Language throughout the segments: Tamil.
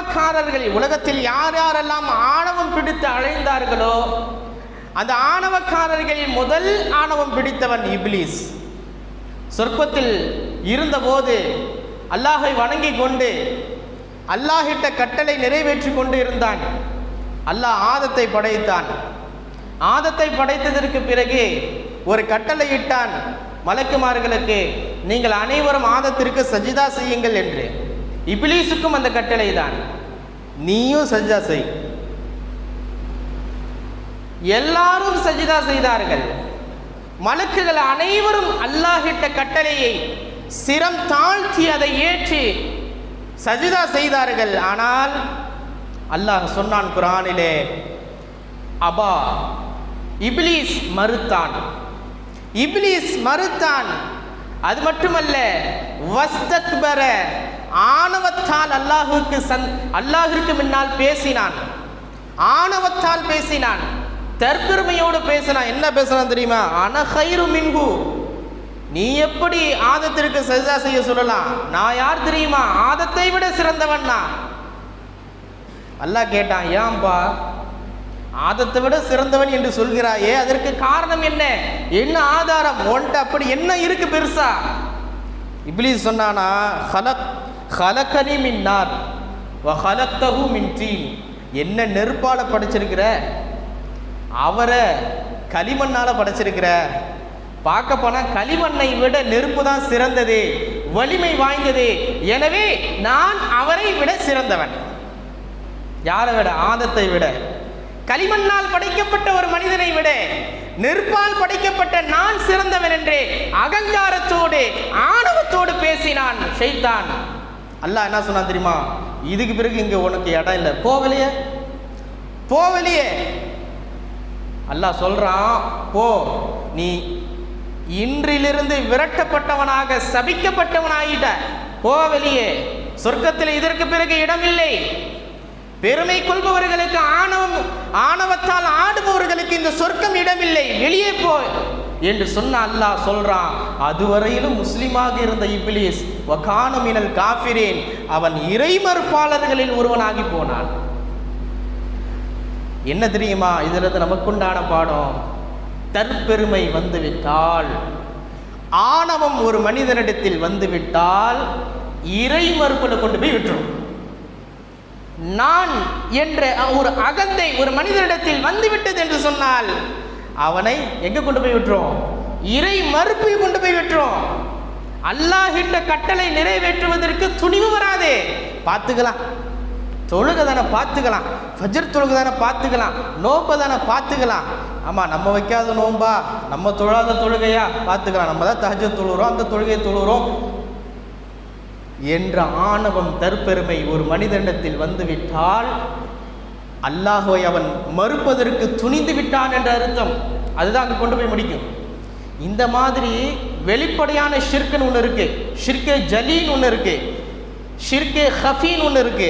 ஆணவக்காரர்கள் உலகத்தில் யார் யாரெல்லாம் ஆணவம் பிடித்து அழைந்தார்களோ அந்த ஆணவக்காரர்களில் முதல் ஆணவம் பிடித்தவன் இப்லீஸ். சொர்க்கத்தில் இருந்தபோது அல்லாஹை வணங்கி கொண்டு அல்லாஹிட்ட கட்டளை நிறைவேற்றி கொண்டு இருந்தான். அல்லாஹ் ஆதத்தை படைத்தான். ஆதத்தை படைத்ததற்கு பிறகு ஒரு கட்டளை இட்டான் மலக்குமார்களுக்கு, நீங்கள் அனைவரும் ஆதத்திற்கு சஜிதா செய்யுங்கள் என்று. இப்லீஸுக்கும் அந்த கட்டளை தான், நீயும் சஜிதா செய். எல்லாரும் சஜிதா செய்தார்கள். மலக்குகள் அனைவரும் அல்லாஹிட்ட கட்டளையை சிரம் தாழ்த்தி அதை ஏற்றி சஜிதா செய்தார்கள். ஆனால் அல்லாஹ் சொன்னான் குர்ஆனிலே, அபா, இப்லீஸ் மறுத்தான். இப்லீஸ் மறுத்தான். அது மட்டுமல்ல, வஸ்தக்பர, ஆணவத்தால் அல்லாஹ்விற்கு முன்னால் பேசினான். ஆணவத்தால் பேசினான், தற்பெருமையோடு பேசினான். என்ன பேசினான் தெரியுமா? அன கைரு மின்ஹு, நீ எப்படி ஆதத்திற்கு சஜ்தா செய்ய சொல்லலாம்? நான் யார் தெரியுமா? ஆதத்தை விட சிறந்தவன் நான். அல்லாஹ் கேட்டான், ஏன்பா ஆதத்தை விட சிறந்தவன் என்று சொல்கிறாயே, அதற்கு காரணம் என்ன? என்ன ஆதாரம் உன்ட்ட? அப்படி என்ன இருக்கு பெருசா? இப்லீஸ் சொன்னானா, ஹலகனி மின் நார் வ ஹலக்தஹு மின் தீன், என்ன நெருப்பால படைச்சிருக்கிற, அவரை களிமண்ணால படைச்சிருக்கிற. பார்க்க போனா களிமண்ணை விட நெருப்பு தான் சிறந்தது, வலிமை வாய்ந்தது. எனவே நான் அவரை விட சிறந்தவன். யாரை விட? ஆதத்தை விட. களிமண்ணால் படைக்கப்பட்ட ஒரு மனிதனை விட நெருப்பால் படைக்கப்பட்ட நான் சிறந்தவன் என்று அகங்காரத்தோடு ஆணவத்தோடு பேசினான் ஷைத்தான். அல்லாஹ் என்ன சொன்னா தெரியுமா? இதுக்கு பிறகு இங்க உனக்கு இடம் இல்லை, போவலையே போவலையே. அல்லாஹ் சொல்றான், போ, நீ இன்றிலிருந்து விரட்டப்பட்டவனாக சபிக்கப்பட்டவனாயிட்ட, போவலையே. சொர்க்கத்தில் இதற்கு பிறகு இடமில்லை. பெருமை கொள்பவர்களுக்கு, ஆணவத்தால் ஆடுபவர்களுக்கு இந்த சொர்க்கம் இடமில்லை, வெளியே போ என்று சொன்ன அல்லாஹ் சொல்றான். அதுவரையிலும் முஸ்லிமாக இருந்த இப்லீஸ் வகான மினல் காஃபிரீன், அவன் இறை மறுப்பாளர்களில் ஒருவனாகி போனான். என்ன தெரியுமா இதிலிருந்து நமக்குண்டான பாடம்? தற்பெருமை வந்துவிட்டால், ஆணவம் ஒரு மனிதனிடத்தில் வந்துவிட்டால் இறை மறுப்பில் கொண்டு போய் விட்டுரும். நான் என்ற ஒரு அகந்தை ஒரு மனிதனிடத்தில் வந்துவிட்டது என்று சொன்னால் அவனை எங்க கொண்டு போய் விட்டுரும்? இறை மறுப்பில் கொண்டு போய் விட்டுரும். அல்லாஹ்விட்ட கட்டளை நிறைவேற்றுவதற்கு துணிவு வராதே. பார்த்துக்கலாம், தொழுகை தானே பார்த்துக்கலாம், ஃபஜ்ர் தொழுகை தானே பார்த்துக்கலாம், நோம்பை தானே பார்த்துக்கலாம். ஆமாம், நம்ம வைக்காத நோம்பா, நம்ம தொழாத தொழுகையா பார்த்துக்கலாம், நம்ம தான் தஹஜ்ஜுத் தொழுகிறோம், அந்த தொழுகையை தொழுகிறோம் என்ற ஆணவம், தற்பெருமை ஒரு மனிதனிடத்தில் வந்துவிட்டால் அல்லாஹ்வை அவன் மறுப்பதற்கு துணிந்து விட்டான் என்ற அர்த்தம். அதுதான் அங்கே கொண்டு போய் முடிக்கும். இந்த மாதிரி வெளிப்படையான ஷிர்க்குன்னு ஒன்று இருக்கு, ஷிர்கே ஜலீன் ஒன்று இருக்கு, ஷிர்கே ஹஃபீன் ஒன்று இருக்கு.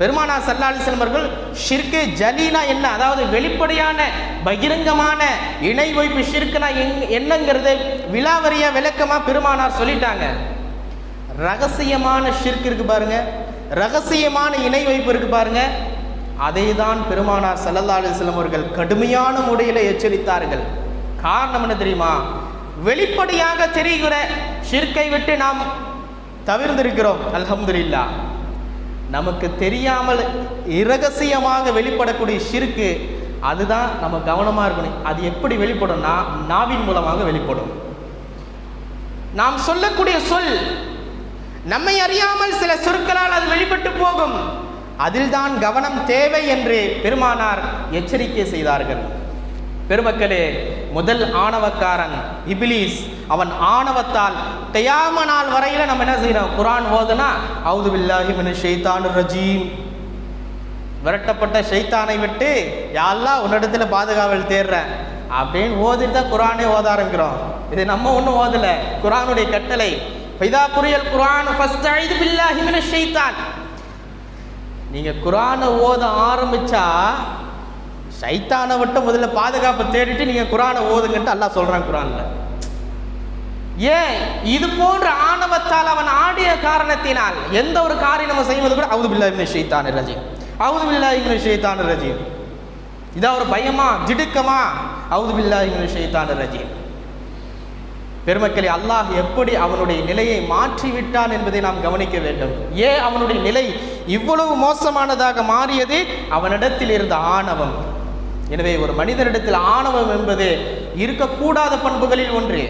பெருமானார் ஸல்லல்லாஹு அலைஹி வஸல்லம் அவர்கள் ஷிர்கே ஜலீனா என்ன, அதாவது வெளிப்படையான பகிரங்கமான இணை வைப்பு ஷிர்க்குனா என்னங்கிறது விலாவரியா விளக்கமா பெருமானார் சொல்லிட்டாங்க. ரகசியமான ஷிர்க் இருக்கு பாருங்க, ரகசியமான இணை வைப்பு இருக்கு பாருங்க, அதை தான் பெருமானார் ஸல்லல்லாஹு அலைஹி வஸல்லம் அவர்கள் கடுமையான முறையில் எச்சரித்தார்கள். காரணம் என்ன தெரியுமா? வெளிப்படையாக தெரிகிற ஷிர்க்கை விட்டு நாம் தவிர்ந்திருக்கிறோம், அல்ஹம்துலில்லாஹ். நமக்கு தெரியாமல் இரகசியமாக வெளிப்படக்கூடிய ஷிர்க்கு, அதுதான் நம்ம கவனமாக இருக்கணும். அது எப்படி வெளிப்படும்னா நாவின் மூலமாக வெளிப்படும். நாம் சொல்லக்கூடிய சொல் நம்மை அறியாமல் சில சொற்களால் அது வெளிப்பட்டு போகும். அதில் தான் கவனம் தேவை என்று பெருமானார் எச்சரிக்கை செய்தார்கள். பெருமக்களே, முதல் ஆணவக்காரன் இப்லீஸ். அவன் ஆணவத்தால் கியாம நாள் வரையில நம்ம என்ன செய்யறோம்? குர்ஆன் ஓதுனா அவுது பில்லாஹி மினஷ் ஷைத்தானிர் ரஜீம், விரட்டப்பட்ட ஷைத்தானை விட்டு யா அல்லாஹ் உன்னிடத்துல பாதுகாவல் தேடுறேன் அப்படின்னு ஓதிட்டு தான் குர்ஆனே ஓத ஆரம்பிக்கிறோம். இது நம்ம ஒன்றும் ஓதல, குர்ஆனுடைய கட்டளை. ஃபைதா குரியல் குர்ஆன் ஃபஸ்தஈது பில்லாஹி மினஷ் ஷைத்தான். நீங்க குர்ஆனை ஓத ஆரம்பிச்சா ஷைத்தானை விட்டு முதல்ல பாதுகாப்பு தேடிட்டு நீங்க குர்ஆனை ஓதுங்கன்ட்டு அல்லாஹ் சொல்றான் குர்ஆன்ல. ஏன் இது போன்ற ஆணவத்தால் அவன் ஆடிய காரணத்தினால் எந்த ஒரு காரியம் நம்ம செய்வது கூட அவுது பில்லாஹி மினஷ் ஷைத்தானிர் ரஜீம், அவுது பில்லாஹி மினஷ் ஷைத்தானிர் ரஜீம். இதா ஒரு பயமா, திடுக்கமா? அவுது பில்லாஹி மினஷ் ஷைத்தானிர் ரஜீம். பெருமக்களே, அல்லாஹ் எப்படி அவனுடைய நிலையை மாற்றிவிட்டான் என்பதை நாம் கவனிக்க வேண்டும். ஏன் அவனுடைய நிலை இவ்வளவு மோசமானதாக மாறியது? அவனிடத்தில் இருந்த ஆணவம். எனவே ஒரு மனிதனிடத்தில் ஆணவம் என்பது இருக்கக்கூடாத பண்புகளில் ஒன்று.